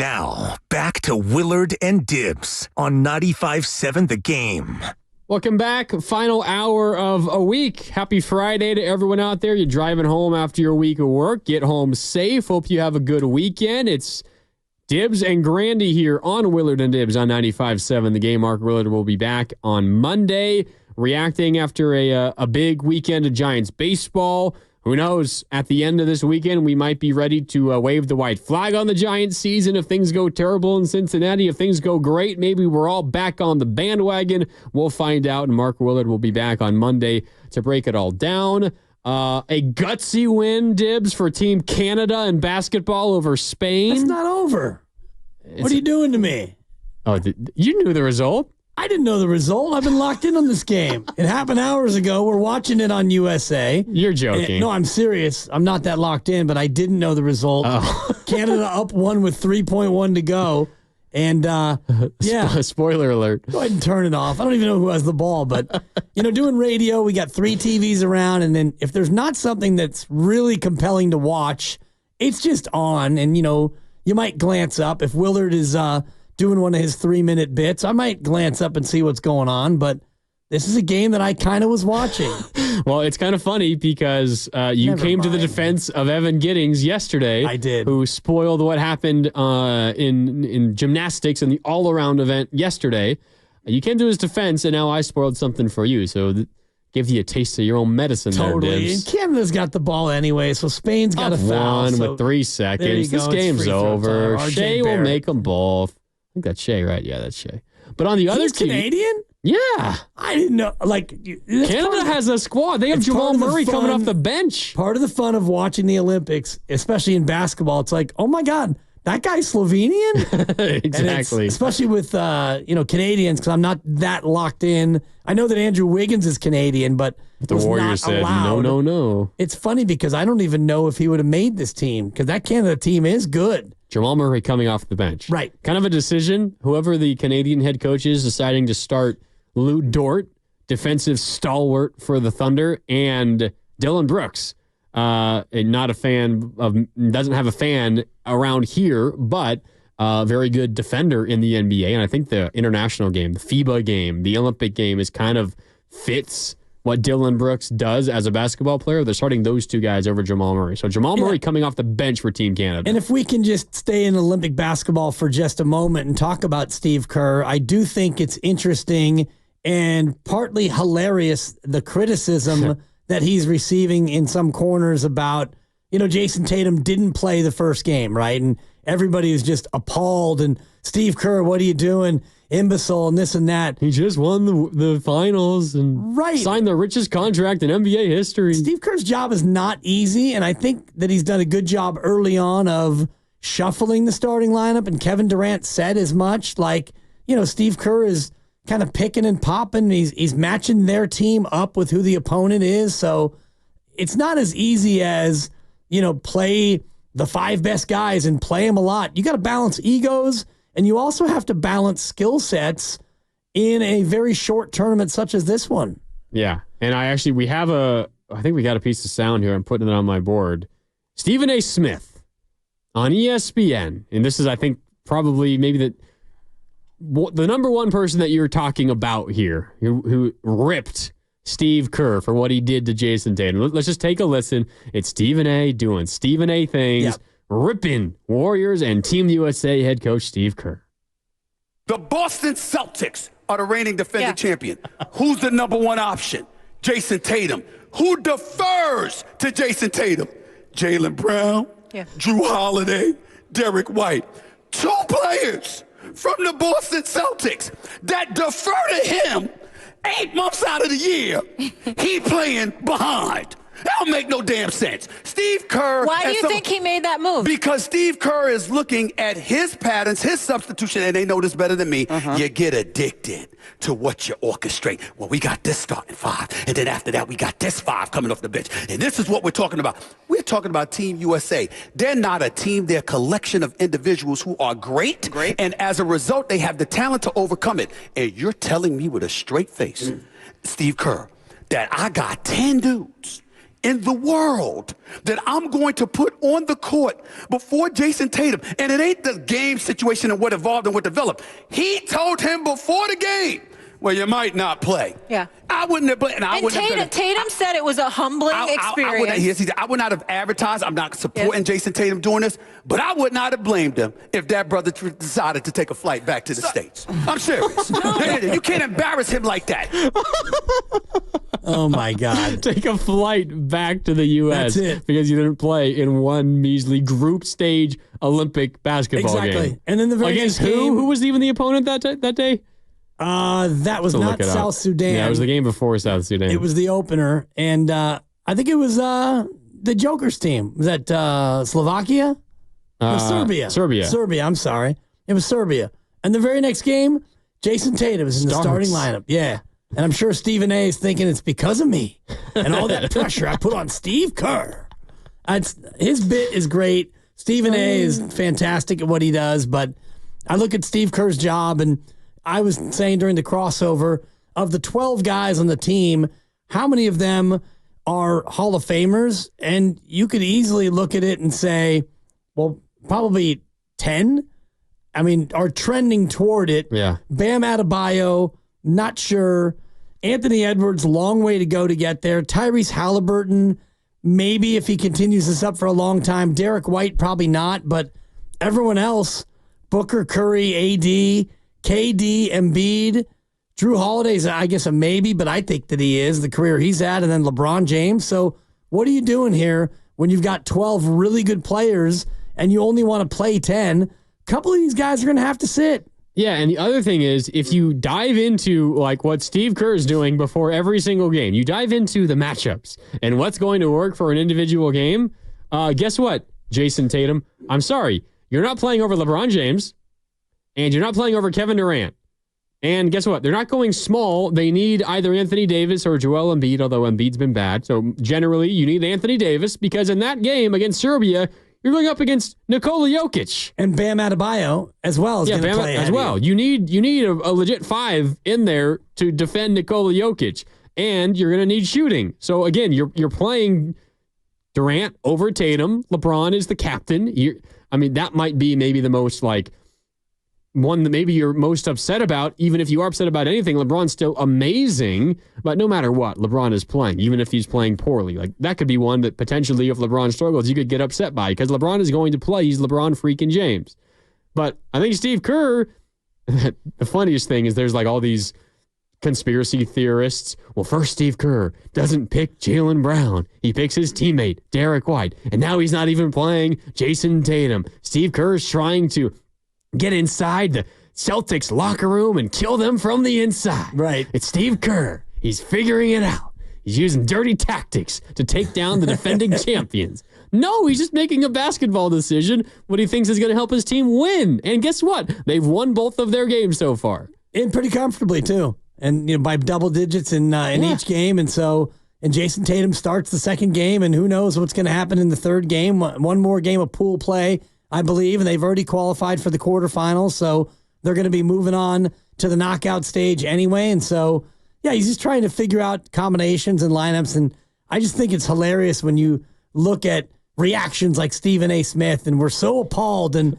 Now, back to Willard and Dibs on 95.7 The Game. Welcome back. Final hour of a week. Happy Friday to everyone out there. You're driving home after your week of work. Get home safe. Hope you have a good weekend. It's Dibs and Grandi here on Willard and Dibs on 95.7 The Game. Mark Willard will be back on Monday, reacting after a big weekend of Giants baseball. Who knows? At the end of this weekend, we might be ready to wave the white flag on the Giants season if things go terrible in Cincinnati. If things go great, maybe we're all back on the bandwagon. We'll find out, and Mark Willard will be back on Monday to break it all down. A gutsy win, Dibs, for Team Canada in basketball over Spain. It's not over. What are you doing to me? Oh, you knew the result. I didn't know the result. I've been locked in on this game. It happened hours ago. We're watching it on USA. You're joking. No, I'm serious. I'm not that locked in, but I didn't know the result. Oh. Canada up one with 3.1 to go. And, yeah. Spoiler alert. Go ahead and turn it off. I don't even know who has the ball, but, doing radio, we got 3 TVs around, and then if there's not something that's really compelling to watch, it's just on, and, you might glance up. If Willard is doing one of his 3-minute bits, I might glance up and see what's going on, but this is a game that I kind of was watching. Well, it's kind of funny because you came to the defense of Evan Giddings yesterday. I did. Who spoiled what happened in gymnastics in the all-around event yesterday. You came to his defense, and now I spoiled something for you. So give you a taste of your own medicine totally. There, Dibs. And Canada's got the ball anyway, so Spain's got a foul. One so with 3 seconds. This game's over. Shea will make them both. I think that's Shea, right? Yeah, that's Shea. But on the other team, Canadian? Yeah. I didn't know. Canada has a squad. They have Jamal Murray coming off the bench. Part of the fun of watching the Olympics, especially in basketball, it's like, oh my God, that guy's Slovenian? Exactly. Especially with, Canadians, because I'm not that locked in. I know that Andrew Wiggins is Canadian, but the Warriors said, no. It's funny because I don't even know if he would have made this team, because that Canada team is good. Jamal Murray coming off the bench. Right. Kind of a decision. Whoever the Canadian head coach is deciding to start Lou Dort, defensive stalwart for the Thunder, and Dylan Brooks. Not a fan of, doesn't have a fan around here, but very good defender in the NBA. And I think the international game, the FIBA game, the Olympic game is kind of fits what Dylan Brooks does as a basketball player. They're starting those 2 guys over Jamal Murray. So Jamal Murray coming off the bench for Team Canada. And if we can just stay in Olympic basketball for just a moment and talk about Steve Kerr, I do think it's interesting and partly hilarious, the criticism that he's receiving in some corners about, Jason Tatum didn't play the first game, right? And everybody is just appalled. And Steve Kerr, what are you doing? Imbecile and this and that. He just won the finals and signed the richest contract in NBA history. Steve Kerr's job is not easy, and I think that he's done a good job early on of shuffling the starting lineup, and Kevin Durant said as much. Steve Kerr is kind of picking and popping. He's matching their team up with who the opponent is, so it's not as easy as, play the 5 best guys and play them a lot. You got to balance egos, and you also have to balance skill sets in a very short tournament such as this one. Yeah. And I think we got a piece of sound here. I'm putting it on my board. Stephen A. Smith on ESPN. And this is, I think, probably maybe the number one person that you're talking about here who ripped Steve Kerr for what he did to Jason Tatum. Let's just take a listen. It's Stephen A. doing Stephen A. things. Yep. Ripping Warriors and Team USA head coach Steve Kerr. The Boston Celtics are the reigning defending champion. Who's the number 1 option? Jason Tatum. Who defers to Jason Tatum? Jaylen Brown, Drew Holiday, Derek White. 2 players from the Boston Celtics that defer to him 8 months out of the year. He playing behind. That don't make no damn sense. Steve Kerr. Why do you think he made that move? Because Steve Kerr is looking at his patterns, his substitution, and they know this better than me. You get addicted to what you orchestrate. Well, we got this starting 5, and then after that, we got this 5 coming off the bench. And this is what we're talking about. We're talking about Team USA. They're not a team. They're a collection of individuals who are great. And as a result, they have the talent to overcome it. And you're telling me with a straight face, Steve Kerr, that I got 10 dudes in the world that I'm going to put on the court before Jason Tatum. And it ain't the game situation and what evolved and what developed. He told him before the game, well, you might not play. Yeah. I wouldn't have played. And Tatum said it was a humbling experience. I would not have advertised. I'm not supporting Jason Tatum doing this, but I would not have blamed him if that brother decided to take a flight back to the States. I'm serious. You can't embarrass him like that. Oh, my God. Take a flight back to the U.S. That's it. Because you didn't play in one measly group stage Olympic basketball game. Exactly. And then the very Against next game, who was even the opponent that day? That was not South Sudan. Yeah, it was the game before South Sudan. It was the opener, and I think it was the Joker's team. Was that Slovakia? No, Serbia. Serbia, I'm sorry. It was Serbia. And the very next game, Jason Tatum is in the starting lineup. Yeah. And I'm sure Stephen A is thinking it's because of me and all that pressure I put on Steve Kerr. His bit is great. Stephen A is fantastic at what he does, but I look at Steve Kerr's job, and I was saying during the crossover, of the 12 guys on the team, how many of them are Hall of Famers? And you could easily look at it and say, well, probably 10. I mean, are trending toward it. Yeah. Bam Adebayo, not sure. Anthony Edwards, long way to go to get there. Tyrese Halliburton, maybe if he continues this up for a long time. Derek White, probably not. But everyone else, Booker, Curry, AD, KD, Embiid, Drew Holiday's, I guess, a maybe, but I think that he is, the career he's at, and then LeBron James. So what are you doing here when you've got 12 really good players and you only want to play 10? A couple of these guys are going to have to sit. Yeah, and the other thing is, if you dive into like what Steve Kerr is doing before every single game, you dive into the matchups and what's going to work for an individual game, guess what, Jason Tatum? I'm sorry, you're not playing over LeBron James, and you're not playing over Kevin Durant. And guess what? They're not going small. They need either Anthony Davis or Joel Embiid, although Embiid's been bad. So generally, you need Anthony Davis because in that game against Serbia, you're going up against Nikola Jokic. And Bam Adebayo as well is going to play as well. You need a legit 5 in there to defend Nikola Jokic. And you're going to need shooting. So again, you're playing Durant over Tatum. LeBron is the captain. That might be maybe the most one that maybe you're most upset about. Even if you are upset about anything, LeBron's still amazing. But no matter what, LeBron is playing, even if he's playing poorly. That could be one that potentially, if LeBron struggles, you could get upset by because LeBron is going to play. He's LeBron freaking James. But I think Steve Kerr, the funniest thing is there's all these conspiracy theorists. Well, first Steve Kerr doesn't pick Jaylen Brown. He picks his teammate, Derek White. And now he's not even playing Jason Tatum. Steve Kerr is trying to get inside the Celtics locker room and kill them from the inside. Right. It's Steve Kerr. He's figuring it out. He's using dirty tactics to take down the defending champions. No, he's just making a basketball decision, what he thinks is going to help his team win. And guess what? They've won both of their games so far. And pretty comfortably, too. And by double digits in each game. And Jason Tatum starts the second game, and who knows what's going to happen in the third game. One more game of pool play, I believe, and they've already qualified for the quarterfinals, so they're going to be moving on to the knockout stage anyway. And so, yeah, he's just trying to figure out combinations and lineups, and I just think it's hilarious when you look at reactions like Stephen A. Smith, and we're so appalled, and,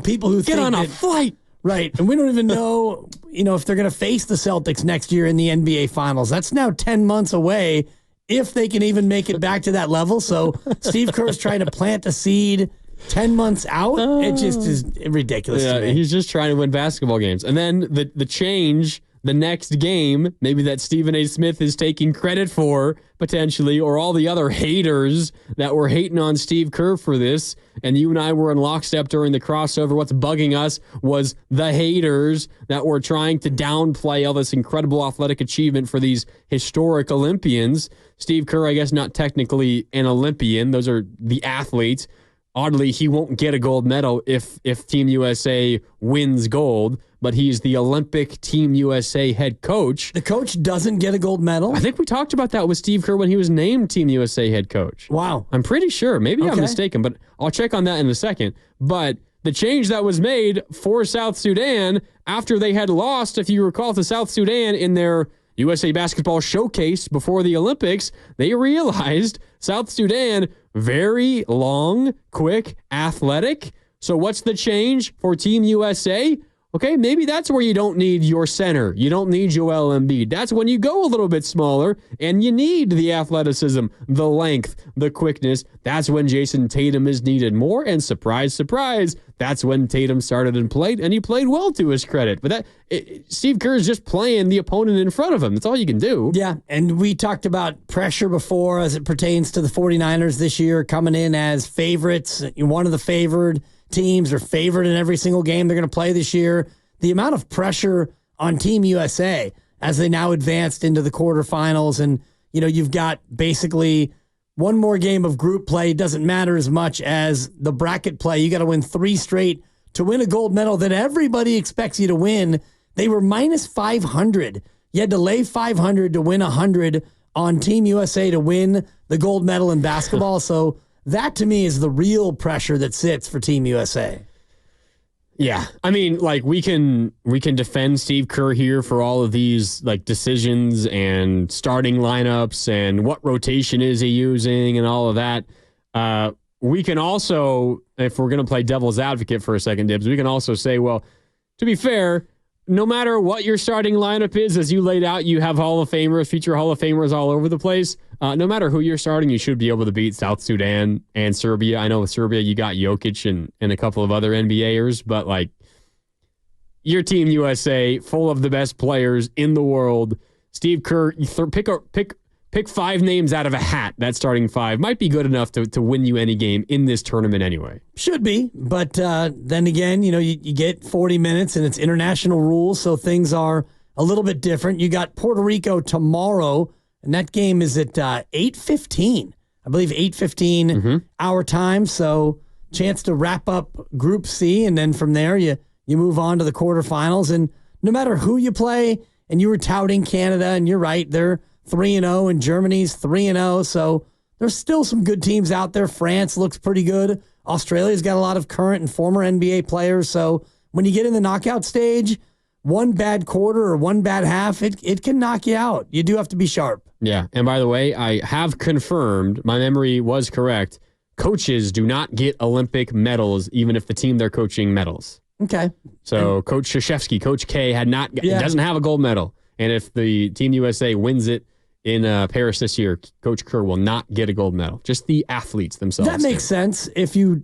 people who get on a flight. Right, and we don't even know, if they're going to face the Celtics next year in the NBA Finals. That's now 10 months away, if they can even make it back to that level. So Steve Kerr's trying to plant a seed 10 months out. It just is ridiculous to me. He's just trying to win basketball games. And then the change, the next game, maybe that Stephen A. Smith is taking credit for, potentially, or all the other haters that were hating on Steve Kerr for this, and you and I were in lockstep during the crossover. What's bugging us was the haters that were trying to downplay all this incredible athletic achievement for these historic Olympians. Steve Kerr, I guess, not technically an Olympian. Those are the athletes. Oddly, he won't get a gold medal if Team USA wins gold, but he's the Olympic Team USA head coach. The coach doesn't get a gold medal? I think we talked about that with Steve Kerr when he was named Team USA head coach. Wow. I'm pretty sure. Maybe I'm mistaken, but I'll check on that in a second. But the change that was made for South Sudan after they had lost, if you recall, to South Sudan in their USA Basketball Showcase before the Olympics, they realized South Sudan, very long, quick, athletic. So what's the change for Team USA? Okay, maybe that's where you don't need your center. You don't need Joel Embiid. That's when you go a little bit smaller and you need the athleticism, the length, the quickness. That's when Jason Tatum is needed more. And surprise, surprise, that's when Tatum started and played, and he played well to his credit. But Steve Kerr is just playing the opponent in front of him. That's all you can do. Yeah, and we talked about pressure before as it pertains to the 49ers this year, coming in as favorites, one of the favored teams are favored in every single game they're going to play this year. The amount of pressure on Team USA as they now advanced into the quarterfinals, and you've got basically one more game of group play. Doesn't matter as much as the bracket play. You got to win 3 straight to win a gold medal that everybody expects you to win. They were minus 500. You had to lay 500 to win 100 on Team USA to win the gold medal in basketball. So that, to me, is the real pressure that sits for Team USA. Yeah. I mean, we can defend Steve Kerr here for all of these decisions and starting lineups and what rotation is he using and all of that. We can also, if we're going to play devil's advocate for a second, Dibs, we can also say, well, to be fair, no matter what your starting lineup is, as you laid out, you have Hall of Famers, future Hall of Famers all over the place. No matter who you're starting, you should be able to beat South Sudan and Serbia. I know with Serbia, you got Jokic and a couple of other NBAers, but your Team USA, full of the best players in the world. Steve Kerr, pick 5 names out of a hat. That starting 5 might be good enough to win you any game in this tournament anyway. Should be, but then again, you get 40 minutes and it's international rules, so things are a little bit different. You got Puerto Rico tomorrow, and that game is at 8:15. I believe 8:15 our time, so chance to wrap up Group C, and then from there you move on to the quarterfinals. And no matter who you play, and you were touting Canada, and you're right, they're 3-0, and Germany's 3-0, so there's still some good teams out there. France looks pretty good. Australia's got a lot of current and former NBA players, so when you get in the knockout stage, one bad quarter or one bad half, it can knock you out. You do have to be sharp. Yeah, and by the way, I have confirmed, my memory was correct, coaches do not get Olympic medals even if the team they're coaching medals. Okay. So Coach Krzyzewski, Coach K, doesn't have a gold medal. And if the Team USA wins it in Paris this year, Coach Kerr will not get a gold medal. Just the athletes themselves. That makes sense. If you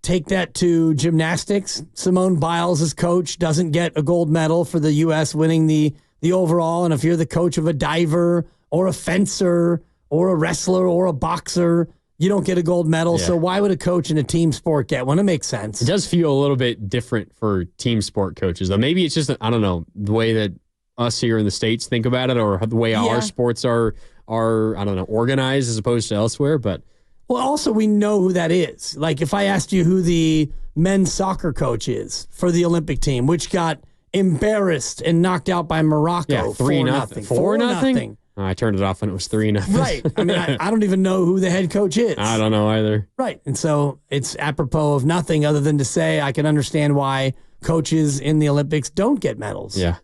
take that to gymnastics, Simone Biles' coach doesn't get a gold medal for the U.S. winning the overall. And if you're the coach of a diver or a fencer or a wrestler or a boxer, you don't get a gold medal. Yeah. So why would a coach in a team sport get one? It makes sense. It does feel a little bit different for team sport coaches, though. Maybe it's just, I don't know, the way that us here in the States think about it, or the way our sports are I don't know, organized as opposed to elsewhere. But also we know who that is. If I asked you who the men's soccer coach is for the Olympic team, which got embarrassed and knocked out by Morocco, 3-0, 4-0. I turned it off when it was 3-0. Right. I mean, I don't even know who the head coach is. I don't know either. Right. And so it's apropos of nothing other than to say I can understand why coaches in the Olympics don't get medals. Yeah.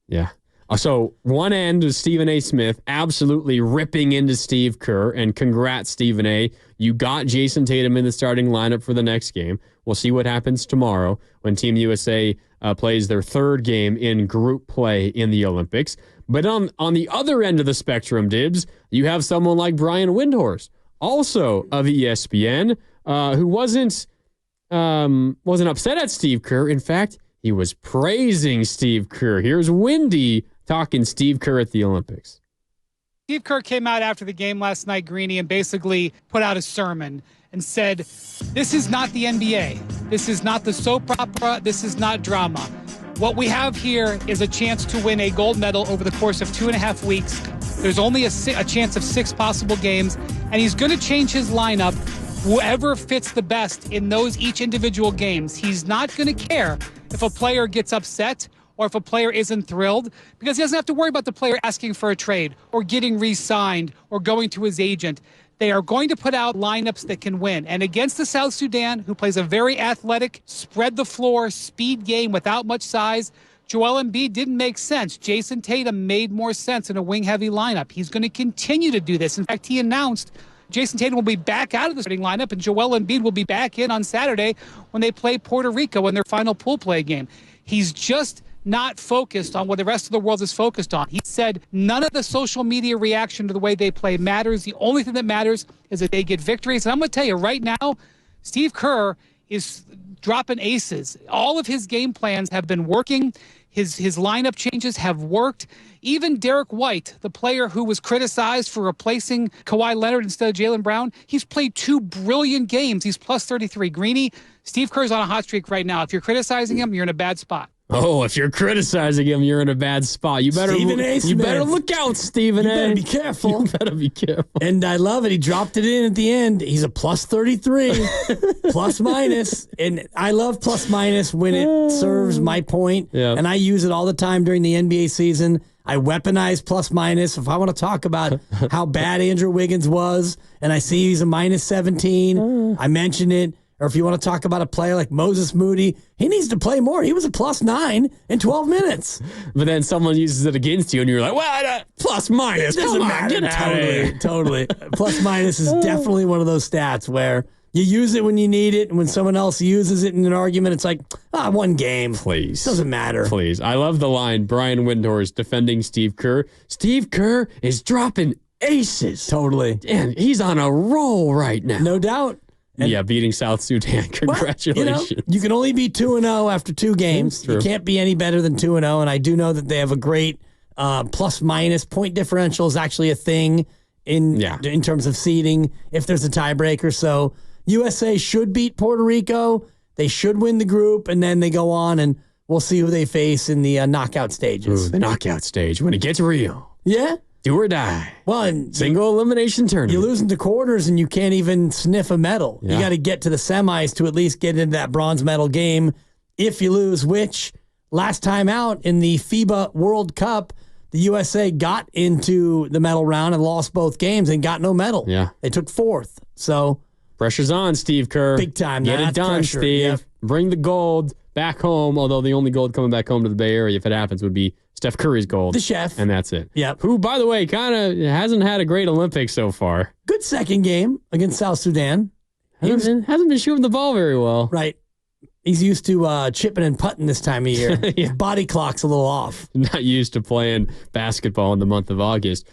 Yeah. So one end is Stephen A. Smith absolutely ripping into Steve Kerr, and congrats, Stephen A. You got Jason Tatum in the starting lineup for the next game. We'll see what happens tomorrow when Team USA plays their 3rd game in group play in the Olympics. But on the other end of the spectrum, Dibs, you have someone like Brian Windhorst, also of ESPN, who wasn't upset at Steve Kerr. In fact, he was praising Steve Kerr. Here's Windy talking Steve Kerr at the Olympics. Steve Kerr came out after the game last night, Greeny, and basically put out a sermon and said, this is not the NBA. This is not the soap opera. This is not drama. What we have here is a chance to win a gold medal over the course of 2.5 weeks. There's only a chance of 6 possible games, and he's going to change his lineup whoever fits the best in those each individual games. He's not going to care if a player gets upset or if a player isn't thrilled, because he doesn't have to worry about the player asking for a trade or getting re-signed or going to his agent. They are going to put out lineups that can win. And against the South Sudan, who plays a very athletic, spread the floor, speed game without much size, Joel Embiid didn't make sense. Jason Tatum made more sense in a wing-heavy lineup. He's going to continue to do this. In fact, he announced Jason Tatum will be back out of the starting lineup, and Joel Embiid will be back in on Saturday when they play Puerto Rico in their final pool play game. He's just not focused on what the rest of the world is focused on. He said none of the social media reaction to the way they play matters. The only thing that matters is that they get victories. And I'm going to tell you right now, Steve Kerr is dropping aces. All of his game plans have been working. His lineup changes have worked. Even Derek White, the player who was criticized for replacing Kawhi Leonard instead of Jaylen Brown, he's played 2 brilliant games. He's plus 33. Greeny, Steve Kerr's on a hot streak right now. If you're criticizing him, you're in a bad spot. Oh, if you're criticizing him, you're in a bad spot. You better look out, Stephen A. You better be careful. You better be careful. And I love it. He dropped it in at the end. He's a plus 33, plus minus. And I love plus minus when it serves my point. Yeah. And I use it all the time during the NBA season. I weaponize plus minus. If I want to talk about how bad Andrew Wiggins was and I see he's a minus 17, I mention it. Or if you want to talk about a player like Moses Moody, he needs to play more. He was a plus 9 in 12 minutes. But then someone uses it against you, and you're like, well, plus minus. It doesn't matter. Totally. Plus minus is definitely one of those stats where you use it when you need it, and when someone else uses it in an argument, it's like, one game. Please. Doesn't matter. Please. I love the line, Brian Windhorst defending Steve Kerr. Steve Kerr is dropping aces. Totally. And he's on a roll right now. No doubt. And beating South Sudan. Congratulations. You can only be 2-0 after 2 games. True. You can't be any better than 2-0. And I do know that they have a great plus minus point differential is actually a thing in terms of seeding if there's a tiebreaker. So USA should beat Puerto Rico. They should win the group, and then they go on, and we'll see who they face in the knockout stages. Ooh, the knockout stage when it gets real. Yeah. Do or die. Well, and single elimination tournament. You lose into quarters and you can't even sniff a medal. Yeah. You got to get to the semis to at least get into that bronze medal game. If you lose, which last time out in the FIBA World Cup, the USA got into the medal round and lost both games and got no medal. Yeah. They took 4th. So pressure's on, Steve Kerr. Big time. Get it done, pressure. Steve. Yep. Bring the gold back home, although the only gold coming back home to the Bay Area, if it happens, would be Steph Curry's gold. The chef. And that's it. Yep. Who, by the way, kind of hasn't had a great Olympics so far. Good second game against South Sudan. Hasn't been shooting the ball very well. Right. He's used to chipping and putting this time of year. Yeah. His body clock's a little off. Not used to playing basketball in the month of August.